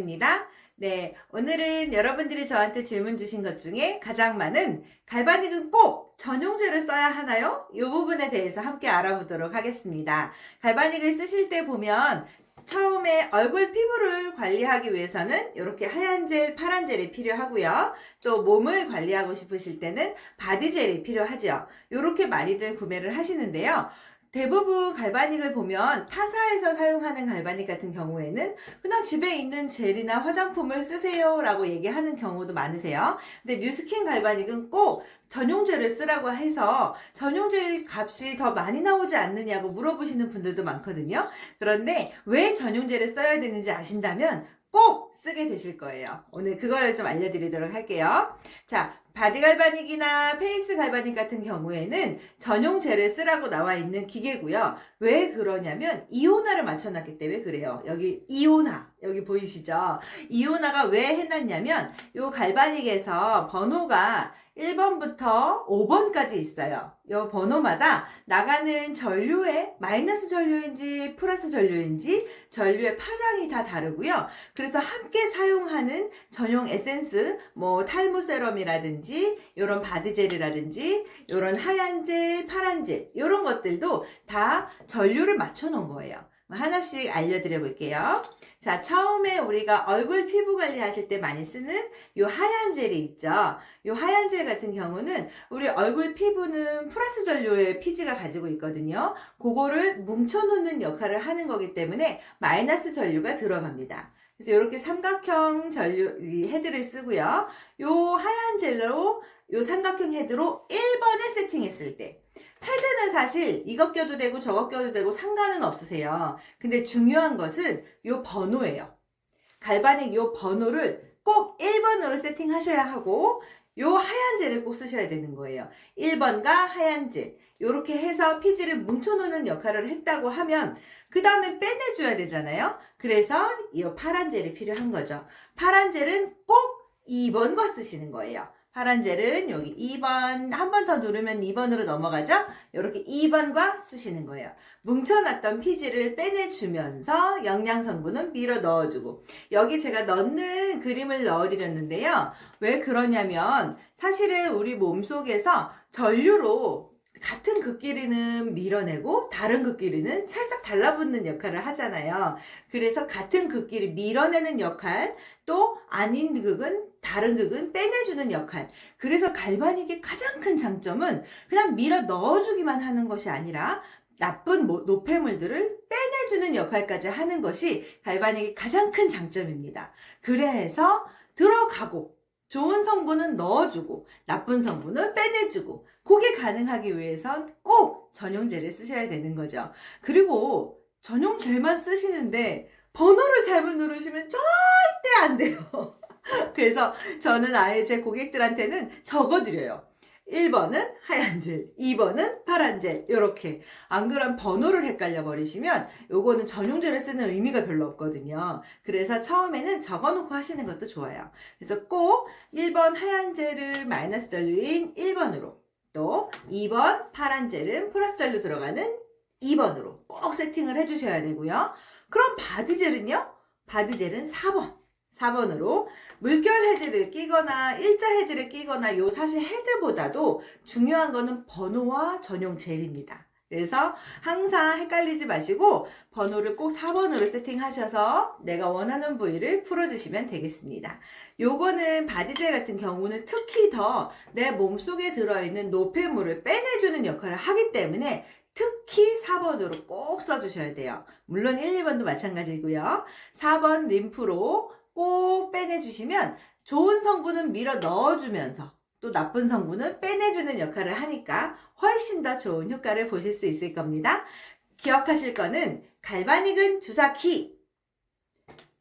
원입니다. 네, 오늘은 여러분들이 저한테 질문 주신 것 중에 가장 많은 갈바닉은 꼭 전용제를 써야 하나요? 이 부분에 대해서 함께 알아보도록 하겠습니다. 갈바닉을 쓰실 때 보면 처음에 얼굴 피부를 관리하기 위해서는 이렇게 하얀 젤, 파란 젤이 필요하고요. 또 몸을 관리하고 싶으실 때는 바디 젤이 필요하죠. 이렇게 많이들 구매를 하시는데요. 대부분 갈바닉을 보면 타사에서 사용하는 갈바닉 같은 경우에는 그냥 집에 있는 젤이나 화장품을 쓰세요 라고 얘기하는 경우도 많으세요. 근데 뉴스킨 갈바닉은 꼭 전용젤을 쓰라고 해서 전용젤 값이 더 많이 나오지 않느냐고 물어보시는 분들도 많거든요. 그런데 왜 전용젤을 써야 되는지 아신다면 꼭 쓰게 되실 거예요. 오늘 그거를 좀 알려드리도록 할게요. 자, 바디 갈바닉이나 페이스 갈바닉 같은 경우에는 전용 젤을 쓰라고 나와 있는 기계고요. 왜 그러냐면 이온화를 맞춰놨기 때문에 그래요. 여기 이온화, 여기 보이시죠? 이온화가 왜 해놨냐면 요 갈바닉에서 번호가 1번부터 5번까지 있어요. 이 번호마다 나가는 전류의 마이너스 전류인지 플러스 전류인지 전류의 파장이 다 다르고요. 그래서 함께 사용하는 전용 에센스, 뭐 탈모 세럼이라든지 이런 바디젤이라든지 이런 하얀 젤, 파란 젤 이런 것들도 다 전류를 맞춰 놓은 거예요. 하나씩 알려드려 볼게요. 자, 처음에 우리가 얼굴 피부 관리하실 때 많이 쓰는 요 하얀 젤이 있죠. 요 하얀 젤 같은 경우는 우리 얼굴 피부는 플러스 전류의 피지가 가지고 있거든요. 그거를 뭉쳐놓는 역할을 하는 거기 때문에 마이너스 전류가 들어갑니다. 그래서 이렇게 삼각형 전류 헤드를 쓰고요. 요 하얀 젤로 요 삼각형 헤드로 1번에 세팅했을 때 헤드는 사실 이것 껴도 되고 저것 껴도 되고 상관은 없으세요. 근데 중요한 것은 요 번호예요. 갈바닉 요 번호를 꼭 1번으로 세팅하셔야 하고 요 하얀 젤을 꼭 쓰셔야 되는 거예요. 1번과 하얀 젤 요렇게 해서 피지를 뭉쳐놓는 역할을 했다고 하면 그 다음에 빼내줘야 되잖아요. 그래서 이 파란 젤이 필요한 거죠. 파란 젤은 꼭 2번과 쓰시는 거예요. 파란 젤은 여기 2번, 한 번 더 누르면 2번으로 넘어가죠? 이렇게 2번과 쓰시는 거예요. 뭉쳐놨던 피지를 빼내주면서 영양 성분은 밀어 넣어주고, 여기 제가 넣는 그림을 넣어드렸는데요. 왜 그러냐면 사실은 우리 몸속에서 전류로 같은 극끼리는 밀어내고 다른 극끼리는 찰싹 달라붙는 역할을 하잖아요. 그래서 같은 극끼리 밀어내는 역할, 또 아닌 극은 다른 극은 빼내주는 역할. 그래서 갈바닉의 가장 큰 장점은 그냥 밀어 넣어주기만 하는 것이 아니라 나쁜 노폐물들을 빼내주는 역할까지 하는 것이 갈바닉의 가장 큰 장점입니다. 그래서 들어가고 좋은 성분은 넣어주고 나쁜 성분은 빼내주고 그게 가능하기 위해선 꼭 전용젤을 쓰셔야 되는 거죠. 그리고 전용젤만 쓰시는데 번호를 잘못 누르시면 절대 안 돼요. 그래서 저는 아예 제 고객들한테는 적어드려요. 1번은 하얀 젤, 2번은 파란 젤 이렇게. 안 그러면 번호를 헷갈려 버리시면 요거는 전용젤을 쓰는 의미가 별로 없거든요. 그래서 처음에는 적어놓고 하시는 것도 좋아요. 그래서 꼭 1번 하얀 젤을 마이너스 전류인 1번으로, 또 2번 파란 젤은 플러스 전류 들어가는 2번으로 꼭 세팅을 해주셔야 되고요. 그럼 바디젤은요? 바디젤은 4번으로 물결 헤드를 끼거나 일자 헤드를 끼거나 요 사실 헤드보다도 중요한 거는 번호와 전용 젤입니다. 그래서 항상 헷갈리지 마시고 번호를 꼭 4번으로 세팅하셔서 내가 원하는 부위를 풀어주시면 되겠습니다. 요거는 바디젤 같은 경우는 특히 더 내 몸속에 들어있는 노폐물을 빼내주는 역할을 하기 때문에 특히 4번으로 꼭 써주셔야 돼요. 물론 1, 2번도 마찬가지고요. 4번 림프로 꼭 빼내주시면 좋은 성분은 밀어 넣어주면서 또 나쁜 성분은 빼내주는 역할을 하니까 훨씬 더 좋은 효과를 보실 수 있을 겁니다. 기억하실 거는 갈바닉은 주사키,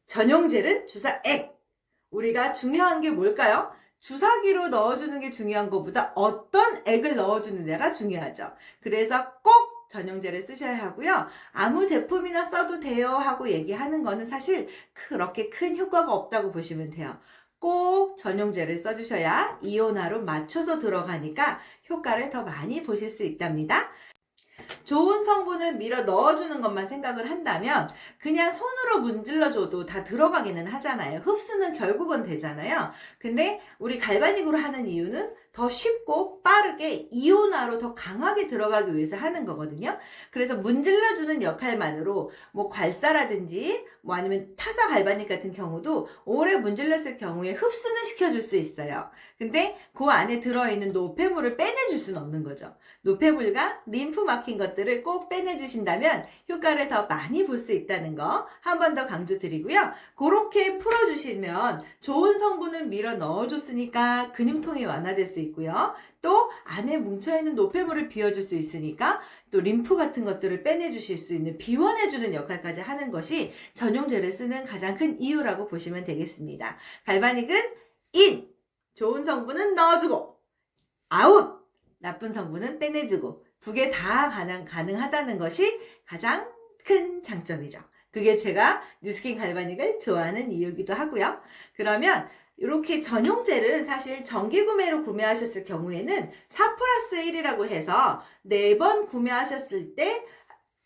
전용젤은 주사액. 우리가 중요한 게 뭘까요? 주사기로 넣어주는 게 중요한 것보다 어떤 액을 넣어주는 데가 중요하죠. 그래서 꼭 전용젤을 쓰셔야 하고요. 아무 제품이나 써도 돼요 하고 얘기하는 거는 사실 그렇게 큰 효과가 없다고 보시면 돼요. 꼭 전용젤을 써주셔야 이온화로 맞춰서 들어가니까 효과를 더 많이 보실 수 있답니다. 좋은 성분을 밀어 넣어주는 것만 생각을 한다면 그냥 손으로 문질러줘도 다 들어가기는 하잖아요. 흡수는 결국은 되잖아요. 근데 우리 갈바닉으로 하는 이유는 더 쉽고 빠르게 이온화로 더 강하게 들어가기 위해서 하는 거거든요. 그래서 문질러주는 역할만으로 뭐 괄사라든지 뭐 아니면 타사 갈바닉 같은 경우도 오래 문질렀을 경우에 흡수는 시켜줄 수 있어요. 근데 그 안에 들어있는 노폐물을 빼내줄 수는 없는 거죠. 노폐물과 림프 막힌 것들을 꼭 빼내주신다면 효과를 더 많이 볼 수 있다는 거 한 번 더 강조드리고요. 그렇게 풀어주시면 좋은 성분을 밀어 넣어줬으니까 근육통이 완화될 수 있고요. 또 안에 뭉쳐있는 노폐물을 비워줄 수 있으니까 또 림프 같은 것들을 빼내주실 수 있는 비원해주는 역할까지 하는 것이 전용제를 쓰는 가장 큰 이유라고 보시면 되겠습니다. 갈바닉은 인! 좋은 성분은 넣어주고 아웃! 나쁜 성분은 빼내주고 두 개 다 가능하다는 것이 가장 큰 장점이죠. 그게 제가 뉴스킨 갈바닉을 좋아하는 이유이기도 하고요. 그러면 이렇게 전용젤은 사실 정기 구매로 구매하셨을 경우에는 4+1이라고 해서 4번 구매하셨을 때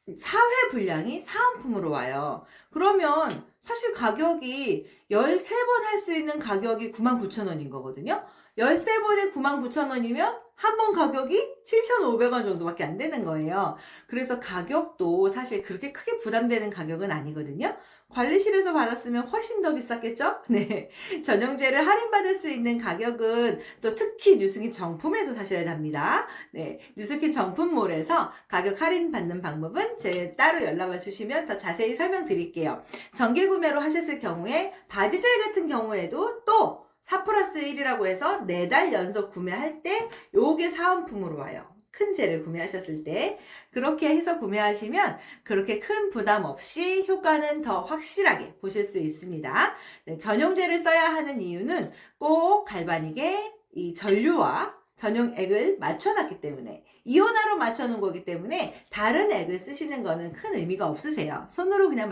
4회 분량이 사은품으로 와요. 그러면 사실 가격이 13번 할 수 있는 가격이 99,000원인 거거든요. 13번에 99,000원이면 한 번 가격이 7,500원 정도밖에 안 되는 거예요. 그래서 가격도 사실 그렇게 크게 부담되는 가격은 아니거든요. 관리실에서 받았으면 훨씬 더 비쌌겠죠? 네. 전용제를 할인받을 수 있는 가격은 또 특히 뉴스킨 정품에서 사셔야 합니다. 네. 뉴스킨 정품몰에서 가격 할인 받는 방법은 제 따로 연락을 주시면 더 자세히 설명드릴게요. 정기 구매로 하셨을 경우에 바디젤 같은 경우에도 또 4+1이라고 해서 4달 연속 구매할 때 요게 사은품으로 와요. 큰 젤을 구매하셨을 때 그렇게 해서 구매하시면 그렇게 큰 부담 없이 효과는 더 확실하게 보실 수 있습니다. 네, 전용제를 써야 하는 이유는 꼭 갈바닉의 이 전류와 전용액을 맞춰놨기 때문에 이온화로 맞춰놓은 거기 때문에 다른 액을 쓰시는 거는 큰 의미가 없으세요. 손으로 그냥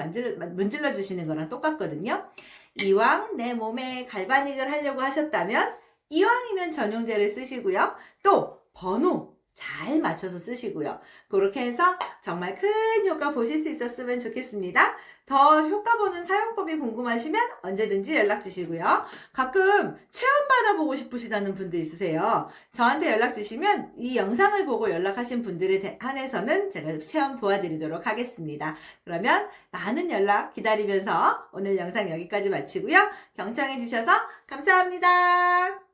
문질러 주시는 거랑 똑같거든요. 이왕 내 몸에 갈바닉을 하려고 하셨다면 이왕이면 전용제를 쓰시고요. 또 번호 잘 맞춰서 쓰시고요. 그렇게 해서 정말 큰 효과 보실 수 있었으면 좋겠습니다. 더 효과 보는 사용법이 궁금하시면 언제든지 연락 주시고요. 가끔 체험 받아보고 싶으시다는 분들 있으세요. 저한테 연락 주시면 이 영상을 보고 연락하신 분들에 한해서는 제가 체험 도와드리도록 하겠습니다. 그러면 많은 연락 기다리면서 오늘 영상 여기까지 마치고요. 경청해 주셔서 감사합니다.